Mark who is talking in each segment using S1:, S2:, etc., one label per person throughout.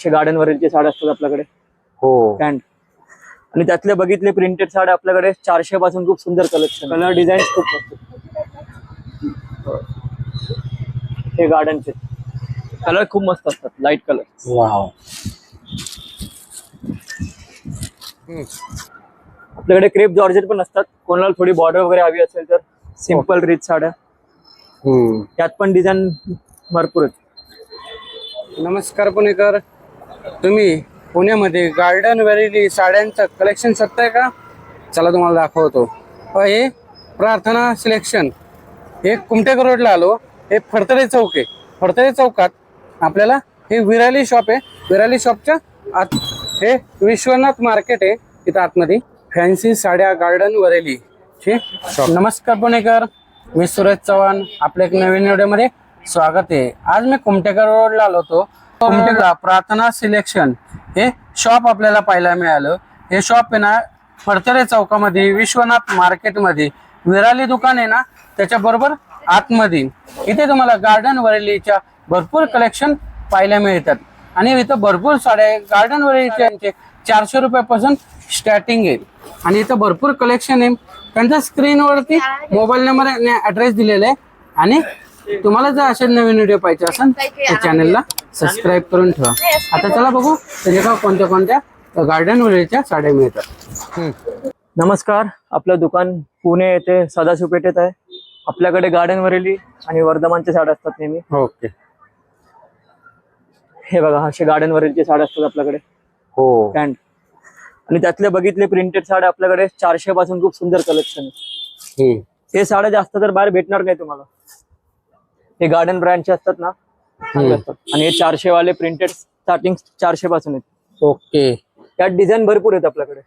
S1: Garden वरीलचे साड्या असतात आपल्याकडे.
S2: हो
S1: पॅन्ट आणि त्यातले बघितले प्रिंटेड साड्या आपल्याकडे 400 पासून खूप सुंदर कलेक्शन. कलर डिझाईन खूप मस्त. हे गार्डनचे कलर खूप मस्त असतात, लाईट कलर.
S2: वाव.
S1: आपल्याकडे क्रेप जॉर्जेट पण असतात. कोणाला थोडी बॉर्डर वगैरे हवी असेल तर सिंपल रिच साड्या. त्यात पण डिझाईन भरपूर आहेत.
S2: नमस्कार पुणेकर, तुम्ही पुण्यामध्ये गार्डन व्हॅली साड्यांचं कलेक्शन शोधताय का? चला तुम्हाला दाखवतो. हे प्रार्थना सिलेक्शन, हे कुमटेकर रोडला आलो. हे फडतरे चौक आहे. फडतरे चौकात आपल्याला हे विराली शॉप आहे. विराली शॉपच्या आत हे विश्वनाथ मार्केट आहे. तिथं आतमध्ये फॅन्सी साड्या गार्डन वरेली शॉप. नमस्कार पुणेकर, मी सुरेश चव्हाण. आपल्या एक नवीन व्हिडिओमध्ये स्वागत आहे. आज मी कुमटेकर रोडला आलो होतो. कुमटेकर प्रार्थना सिलेक्शन हे शॉप आपल्याला पाहायला मिळालं. हे शॉप आहे ना फडतरे चौकामध्ये विश्वनाथ मार्केटमध्ये विराली दुकान आहे ना, त्याच्या बरोबर आतमध्ये इथे तुम्हाला गार्डन वरेलीच्या भरपूर कलेक्शन पाहायला मिळतात. आणि इथं भरपूर साड्या गार्डन वरेलीचे 400 रुपयापासून स्टार्टिंग आहे. आणि इथं भरपूर कलेक्शन आहे. त्यांच्या स्क्रीनवरती मोबाईल नंबर आणि ऍड्रेस दिलेला आहे. आणि तुम्हाला जर असे नवीन व्हिडिओ पाहिजे असेल तर चॅनलला सबस्क्राईब करून ठेवा. आता चला बघू त्याच्या कोणत्या कोणत्या गार्डन वरेलीच्या साड्या मिळतात.
S1: नमस्कार, आपलं दुकान पुणे येथे सदाशिव पेठेत आहे. आपल्याकडे गार्डन वरेली आणि वर्धमानच्या साड्या असतात नेहमी.
S2: ओके.
S1: हे बघा, असे गार्डन वरेलीचे साड्या असतात आपल्याकडे.
S2: हो.
S1: पॅन्ट आणि त्यातले बघितले प्रिंटेड साड्या आपल्याकडे 400 पासून खूप सुंदर कलेक्शन आहे. हे साड्या जास्त तर बाहेर भेटणार नाही तुम्हाला. हे गार्डन ब्रँडचे असतात ना, चांगले असतात. आणि हे 400 वाले प्रिंटेड स्टार्टिंग 400 पासून आहेत.
S2: ओके.
S1: त्यात डिझाईन भरपूर आहेत आपल्याकडे.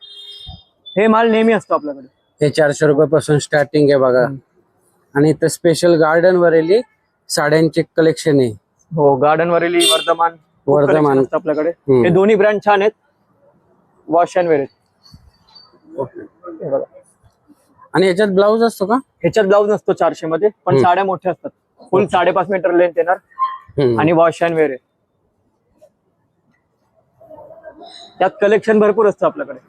S1: हे माल नेहमी असतो आपल्याकडे.
S2: हे 400 रुपयापासून स्टार्टिंग आहे बघा. आणि इथं स्पेशल गार्डन वरेली साड्यांचे कलेक्शन आहे.
S1: हो, गार्डन वरेली वर्धमान असतं आपल्याकडे. हे दोन्ही ब्रँड छान आहेत. वॉश अँड वेअर आहेत. हे बघा.
S2: आणि याच्यात ब्लाऊज असतो का?
S1: ह्याच्यात ब्लाऊज नसतो 400 मध्ये, पण साड्या मोठ्या असतात. फुल 5.5 मीटर लेंथ येणार आणि वॉश अँड वेअर आहे. त्यात कलेक्शन भरपूर असतं आपल्याकडे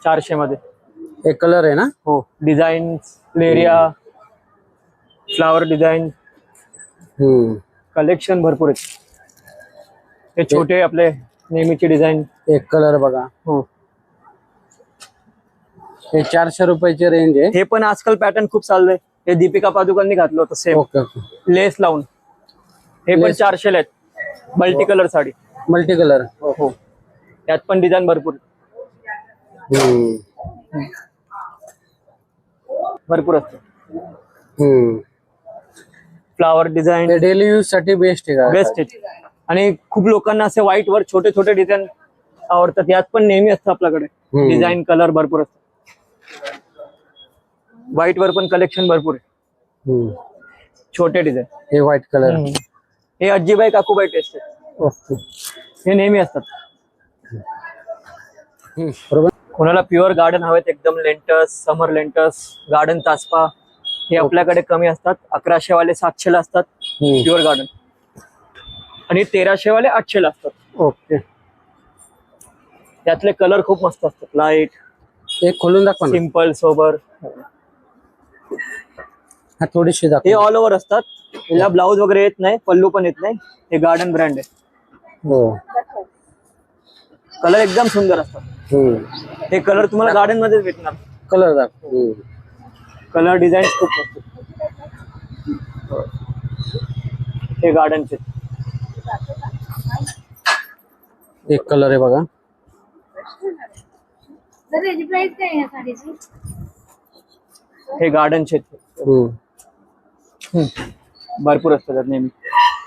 S1: 400 मध्ये.
S2: हे कलर आहे ना?
S1: हो, डिझाईन लेरिया फ्लावर डिझाईन कलेक्शन भरपूर आहेत. हे छोटे आपले नेहमीची डिझाईन.
S2: एक कलर बघा.
S1: हो,
S2: हे 400 रुपयाची रेंज आहे.
S1: हे पण आजकाल पॅटर्न खूप चाललंय. हे दीपिका पादुकोणनी घातलं होतं सेम.
S2: ओके.
S1: लेस लावून. हे पण 400 ला आहेत. Multi colour sari.
S2: Multi colour.
S1: हो, त्यात पण डिझाईन भरपूर भरपूर असतं. फ्लावर डिझाईन
S2: डेली यूज साठी बेस्ट आहे का?
S1: बेस्ट आहे. आणि खूप लोकांना असे व्हाईट वर छोटे छोटे डिझाईन आवडतात. यात पण नेहमी असतं आपल्याकडे. डिझाईन कलर भरपूर असतात. व्हाईट वर पण कलेक्शन भरपूर आहे. छोटे डिझाईन.
S2: हे व्हाईट कलर.
S1: हे अज्जीबाई काकूबाई टेस्ट आहे.
S2: ओके.
S1: हे नेहमी असतात.
S2: बरोबर.
S1: कोणाला प्युअर गार्डन हवेत, एकदम लेंटस, समर लेंटस, गार्डन तासपा, हे आपल्याकडे कमी असतात. 1100 वाले 700 ला असतात प्युअर गार्डन. आणि 1300 वाले 800 ला असतात.
S2: ओके.
S1: त्यातले कलर खूप मस्त असतात. लाईट,
S2: एक खोलून दाखवा.
S1: Simple, sober.
S2: हा थोडीशी
S1: हे ऑल ओव्हर असतात. याला ब्लाऊज वगैरे येत नाही, पल्लू पण येत नाही. हे गार्डन ब्रँड आहे.
S2: हो.
S1: कलर एकदम सुंदर असतात. हे कलर तुम्हाला गार्डन मध्येच भेटणार.
S2: कलर दाखव.
S1: कलर डिझाईन खूप मस्त. हे गार्डनचे.
S2: एक कलर आहे बघा.
S1: हे गार्डनचे भरपूर असतात त्यात नेहमी.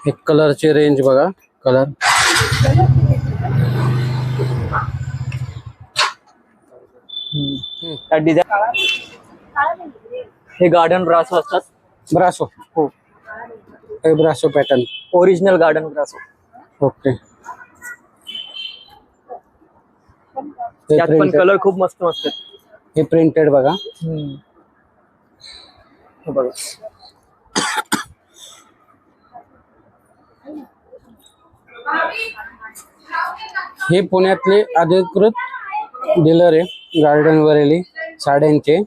S2: एक कलरची रेंज बघा. Colour
S1: design. हे गार्डन ब्रासो असतात.
S2: ब्रासो.
S1: हो,
S2: हे ब्रासो पॅटर्न.
S1: ओरिजिनल गार्डन ब्रासो.
S2: ओके.
S1: त्यात पण कलर खूप मस्त मस्त आहेत.
S2: हे प्रिंटेड बघा.
S1: हे बघा.
S2: हे पुण्यातले अधिकृत डीलर आहे गार्डन वरेली साड्यांचे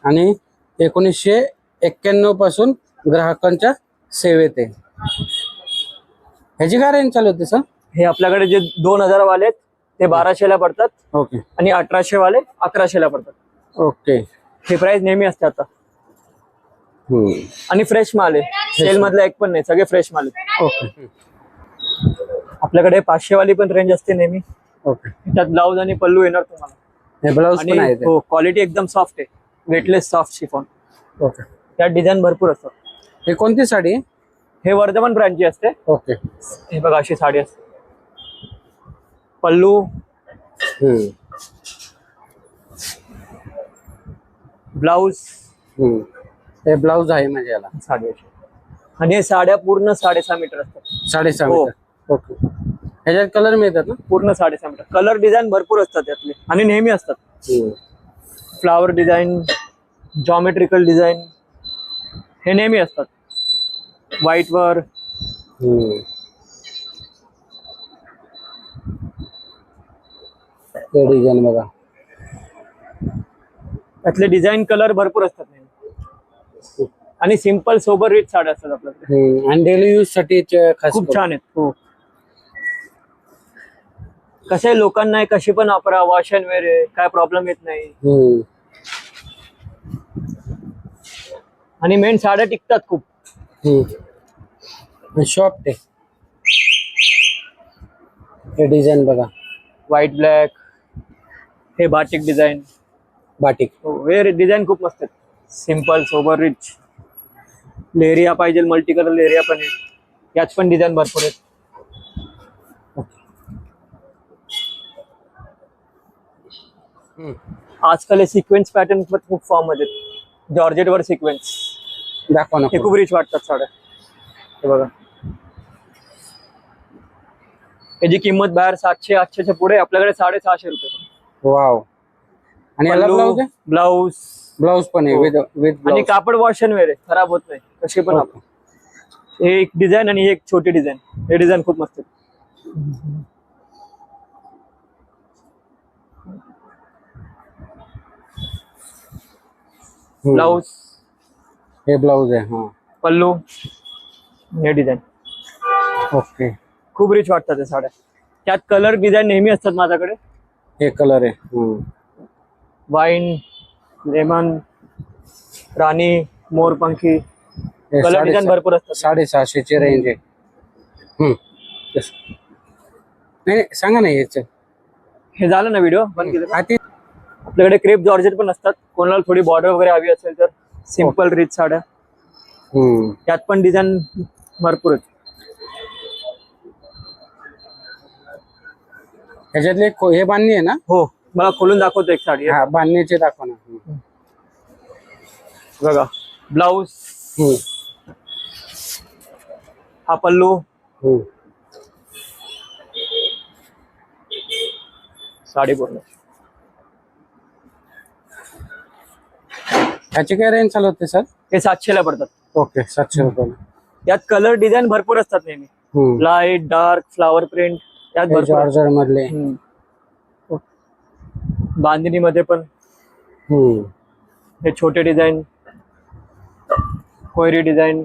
S2: आणि 1991 पासून ग्राहकांच्या सेवेत आहे. ह्याची काय रेंज चालू होते सर?
S1: हे आपल्याकडे जे 2000 वाले आहेत ते 1200 ला पडतात
S2: ओके
S1: आणि 1800 वाले 1100 ला पडतात.
S2: ओके.
S1: हे प्राइस नेहमी असते आता. आणि फ्रेश माल आहे, सेल मधला एक पण नाही, सगळे फ्रेश माल आहे.
S2: ओके.
S1: आपल्याकडे 500 वाली पण रेंज असते नेहमी.
S2: ओके.
S1: त्यात ब्लाऊज आणि पल्लू येणार तुम्हाला.
S2: हे ब्लाऊज पण आहे
S1: आणि हो, क्वालिटी एकदम सॉफ्ट आहे, वेटलेस सॉफ्ट शिफॉन.
S2: ओके.
S1: त्यात डिझाईन भरपूर असतात.
S2: हे कोणती साडी?
S1: हे वर्धमान ब्रँडची असते.
S2: ओके.
S1: हे बघा अशी साडी असते. पल्लू, ब्लाऊज,
S2: हे ब्लाऊज आहे म्हणजे याला
S1: साडी अशी. आणि हे साड्या पूर्ण 6.5 मीटर असतात.
S2: 6.5
S1: हो.
S2: मीटर. ओके. ह्याच्यात कलर मिळतात ना?
S1: पूर्ण 6.5 मीटर. कलर डिझाईन भरपूर असतात त्यातले आणि नेहमी असतात. फ्लावर डिझाईन, जॉमेट्रिकल डिझाईन हे नेहमी असतात. व्हाईट वर
S2: डिझाईन बघा.
S1: त्यातले डिझाईन कलर भरपूर असतात नेहमी. आणि सिंपल सोबर रिच साड्या असतात आपल्याकडे.
S2: आणि डेली यूज साठी
S1: खूप छान आहेत. हो. कसं आहे, लोकांना आहे कशी पण वापरा, वॉश अँड वेअर आहे, काय प्रॉब्लेम येत नाही. आणि मेन साड्या टिकतात खूप.
S2: शॉप हे डिझाईन बघा.
S1: व्हाईट ब्लॅक, हे बाटिक डिझाईन.
S2: बाटिक.
S1: हो, हे डिझाईन खूप मस्त आहेत. Simple sober rich. लेरिया पाहिजे, मल्टी कलर लेरिया पण आहे. यात पण डिझाईन भरपूर आहेत. आजकाल हे सिक्वेन्स पॅटर्न पण खूप फॉर्म मध्ये आहेत. जॉर्जेट वर सिक्वेन्स
S2: दाखवा ना.
S1: हे खूप रिच वाटतात साड्या. हे बघा, याची किंमत बाहेर 700-800 च्या पुढे, आपल्याकडे 650 रुपये.
S2: वाव. आणि याला ब्लाऊज आहे?
S1: ब्लाऊज
S2: ब्लाऊज पण आहे विथ
S1: आणि कापड वॉश अँड वेअर आहे, खराब होत नाही कशी पण. आपण हे एक डिझाईन आणि एक छोटी डिझाईन. हे डिझाईन खूप मस्त आहे. ब्लाऊज,
S2: हे ब्लाऊज आहे. हा.
S1: पल्लू, हे डिझाईन.
S2: ओके.
S1: खूप रिच वाटतात ते साड्या. त्यात कलर डिझाईन नेहमी असतात माझ्याकडे.
S2: हे कलर आहे.
S1: वाईन, लेमन, राणी, मोरपंखी, कलर डिझाईन भरपूर असतात.
S2: 650 ची रेंज आहे. नाही सांगा ना याच.
S1: हे झालं ना व्हिडिओ बंद केलं.
S2: आधी
S1: आपल्याकडे क्रेप जॉर्जेट पण असतात. कोणाला थोडी बॉर्डर वगैरे हवी असेल तर सिंपल रिच साड्या. त्यात पण डिझाईन भरपूर आहेत.
S2: ह्याच्यातले हे बांधणी आहे ना?
S1: हो, मला खोलून दाखवतो एक साडी.
S2: हा, बांधणीचे दाखवा ना.
S1: बघा, ब्लाऊज, हा पल्लू, साडी पूर्ण.
S2: ह्याची काय रेंज चालू होते सर?
S1: हे 700 ला पडतात.
S2: ओके. 700 रुपये.
S1: यात कलर डिझाईन भरपूर असतात नेहमी. लाईट, डार्क, फ्लावर प्रिंट यात भरपूर.
S2: जॉर्जेट मधले.
S1: बांधणी मध्ये पण हे छोटे डिझाईन, कोयरी डिझाईन.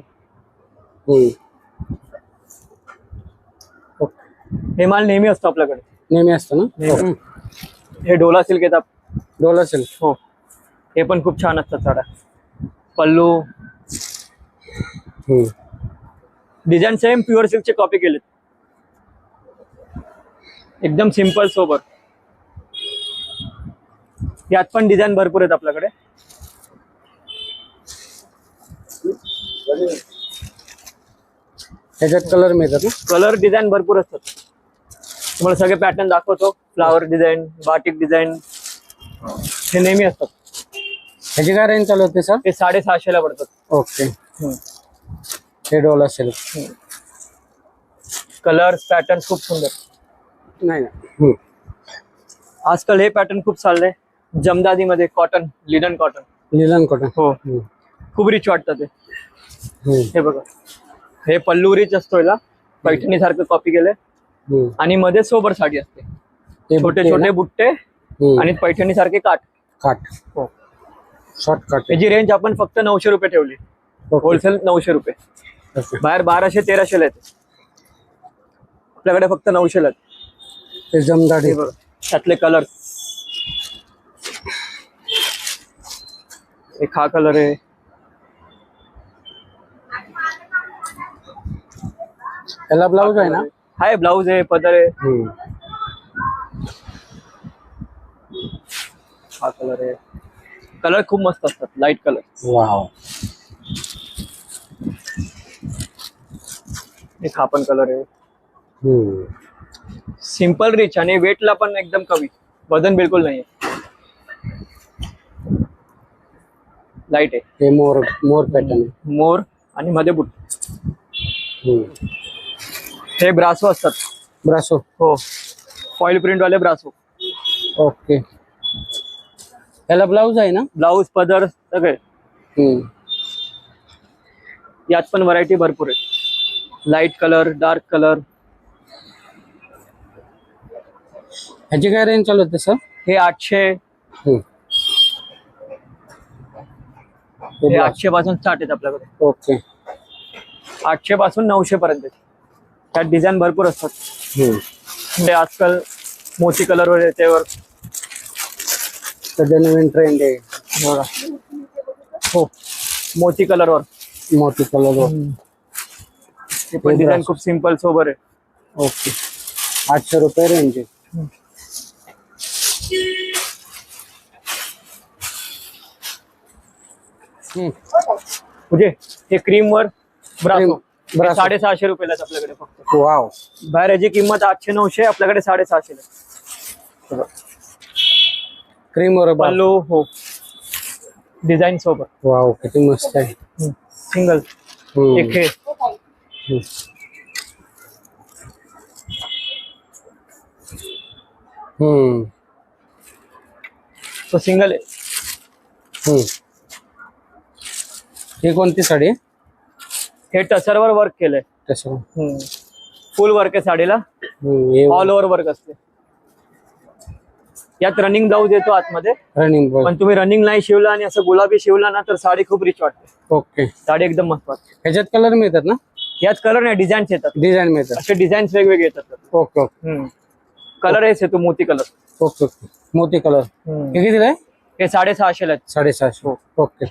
S1: हे माल नेहमी असतो आपल्याकडे.
S2: नेहमी असतो ना?
S1: हे डोला सिल्क येतात.
S2: डोला सिल्क.
S1: हो, हे पण खूप छान असतात साड्या. पल्लू, डिझाईन सेम प्युअर सिल्कचे कॉपी केलेत. एकदम सिंपल सोबर. यात पण डिझाईन भरपूर आहेत आपल्याकडे.
S2: त्याच्यात कलर मिळतात ना?
S1: कलर डिझाईन भरपूर असतात. तुम्हाला सगळे पॅटर्न दाखवतो. फ्लावर डिझाईन, बाटिक डिझाईन हे नेहमी असतात.
S2: ह्याची काय रेंज चालू होते सर?
S1: ते 650 ला पडतात.
S2: ओके. हे डोला सिल्क.
S1: कलर पॅटर्न खूप सुंदर.
S2: नाही.
S1: आजकाल हे पॅटर्न खूप चाललंय. जमदादी मध्ये cotton, linen cotton.
S2: Linen cotton.
S1: हो, खूप रिच वाटतं ते. हे बघा, हे पल्लू रिच असतो. याला पैठणी सारखं कॉपी केलंय. आणि मध्ये सोबर साडी असते,
S2: ते
S1: छोटे छोटे बुट्टे आणि पैठणी सारखे काठ.
S2: काठ.
S1: हो,
S2: शॉर्टकट.
S1: याची रेंज आपण फक्त 900 रुपये ठेवली. होलसेल 900 रुपये. बाहेर 1200-1300 येते, आपल्याकडे फक्त 900 ला.
S2: ते जमदाडे.
S1: त्यातले कलर, एक हा कलर आहे,
S2: याला ब्लाऊज आहे ना?
S1: हाय, ब्लाऊज आहे, पदर आहे. हा कलर आहे. कलर खूप मस्त असतात, लाईट कलर.
S2: वाव.
S1: एक हा पण कलर आहे. सिंपल रिच आणि वेटला पण एकदम कमी, वजन बिलकुल नाही. लाईट आहे.
S2: हे मोर पॅटर्न आहे.
S1: मोर आणि मध्ये बुट. हे ब्रासो असतात.
S2: ब्रासो.
S1: हो, फॉइल प्रिंट वाले ब्रासो.
S2: ओके. याला ब्लाऊज आहे ना?
S1: ब्लाऊज, पदर सगळे. यात पण व्हरायटी भरपूर आहे. Light colour, dark colour.
S2: ह्याची काय रेंज चालू होते सर?
S1: हे 800. हे 800 पासून स्टार्ट आहेत आपल्याकडे.
S2: ओके.
S1: 800 पासून 900 पर्यंत. त्यात डिझाईन भरपूर असतात. ते आजकाल मोती कलर वर त्यावर
S2: सध्या नवीन ट्रेंड आहे.
S1: बघा. हो, मोती कलर वर.
S2: मोती कलर वर.
S1: ते पण डिझाईन खूप सिंपल सोबर आहे.
S2: ओके. 800 रुपये रेंज आहे.
S1: म्हणजे हे क्रीम वर ब्रासो.
S2: ब्रासो.
S1: 650 रुपयाला आपल्याकडे फक्त.
S2: वाव.
S1: बाहेर याची किंमत 800-900, आपल्याकडे 650 ला.
S2: क्रीम वर
S1: पल्लू. हो, डिझाईन सोबत.
S2: वाव, किती मस्त आहे.
S1: सिंगल. एक हे तो सिंगल आहे.
S2: ही कोणती साडी?
S1: हे टसरवर वर्क केलंय.
S2: तसं
S1: फुल वर्क आहे साडीला. ऑल ओव्हर वर्क असते. यात रनिंग ब्लाऊज येतो आतमध्ये.
S2: रनिंग.
S1: पण तुम्ही रनिंग नाही शिवला आणि असं गुलाबी शिवला ना तर साडी खूप रिच वाटते.
S2: ओके.
S1: साडी एकदम मस्त वाटते.
S2: ह्याच्यात कलर मिळतात ना?
S1: यात कलर नाही, डिझाईन्स येतात.
S2: डिझाईन मिळतात.
S1: असे डिझाईन्स वेगवेगळे येतात.
S2: Okay okay.
S1: कलर हेच येतो, मोती कलर.
S2: Okay okay. मोती कलर. हे कितीला आहे?
S1: हे 650 ला.
S2: 650. ओके.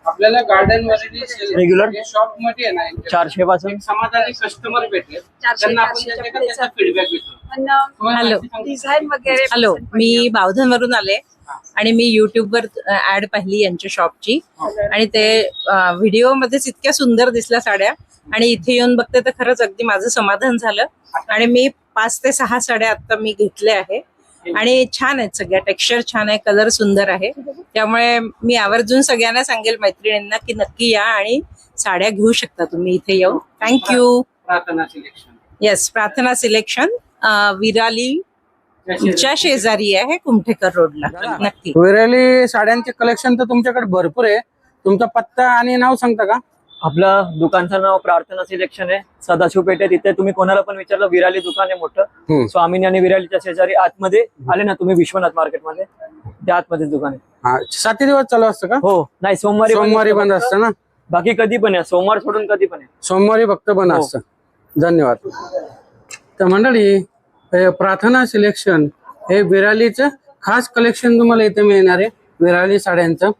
S3: आपल्याला गार्डन मध्ये
S1: रेग्युलर
S3: शॉप मध्ये आहे ना
S1: 400 पासून
S3: समाधानी कस्टमर भेटले, त्यांना आपण त्याचा फीडबॅक देतो.
S4: हॅलो, मी बावधनवरून आले आणि मी युट्यूबवर ऍड पाहिली यांच्या शॉपची आणि ते व्हिडिओ मध्येच इतक्या सुंदर दिसल्या साड्या आणि इथे येऊन बघते तर खरंच अगदी माझं समाधान झालं. आणि मी 5 ते 6 साड्या आता मी घेतल्या आहे आणि छान आहेत सगळ्या. टेक्स्चर छान आहे, कलर सुंदर आहे. त्यामुळे मी आवर्जून सगळ्यांना सांगेल मैत्रिणींना की नक्की या आणि साड्या घेऊ शकता तुम्ही इथे येऊन. थँक्यू.
S3: प्रार्थना सिलेक्शन.
S4: येस, प्रार्थना सिलेक्शन विरालीच्या शेजारी आहे, कुमठेकर रोडला. नक्की.
S2: विराली साड्यांचे कलेक्शन तर तुमच्याकडे भरपूर आहे. तुमचा पत्ता आणि नाव सांगता का?
S1: आपलं दुकानचं नाव प्रार्थना सिलेक्शन आहे, सदाशिव पेठ आहे. तिथे तुम्ही कोणाला पण विचारलं, विराली दुकान आहे मोठं. स्वामीनी आणि विरालीच्या शेजारी आतमध्ये आले ना तुम्ही, विश्वनाथ मार्केट मध्ये, त्या आतमध्ये दुकान आहे.
S2: 7 दिवस चालू असतं का?
S1: हो, नाही, सोमवारी
S2: बंद असतं ना.
S1: बाकी कधी पण आहे, सोमवार सोडून कधी पण आहे.
S2: सोमवारी फक्त बंद असतं. धन्यवाद. तर मंडळी, प्रार्थना सिलेक्शन हे विरालीचं खास कलेक्शन तुम्हाला इथे मिळणार आहे, विराली साड्यांचं.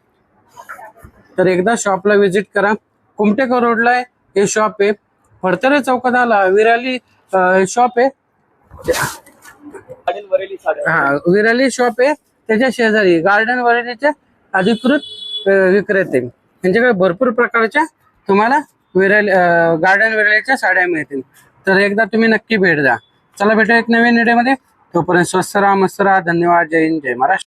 S2: तर एकदा शॉपला व्हिजिट करा. कुमठेकर रोडला आहे हे शॉप आहे. फडतरे चौकात आला विराली शॉप आहे. विराली शॉप आहे, त्याच्या शेजारी गार्डन वरेलीचे अधिकृत विक्रेते. त्यांच्याकडे भरपूर प्रकारच्या तुम्हाला गार्डन वरेलीच्या साड्या मिळतील. तर एकदा तुम्ही नक्की भेट द्या. चला भेटू एक नवीन व्हिडिओमध्ये. तोपर्यंत स्वस्त राहा, मस्त राहा. धन्यवाद. जय हिंद, जय महाराष्ट्र.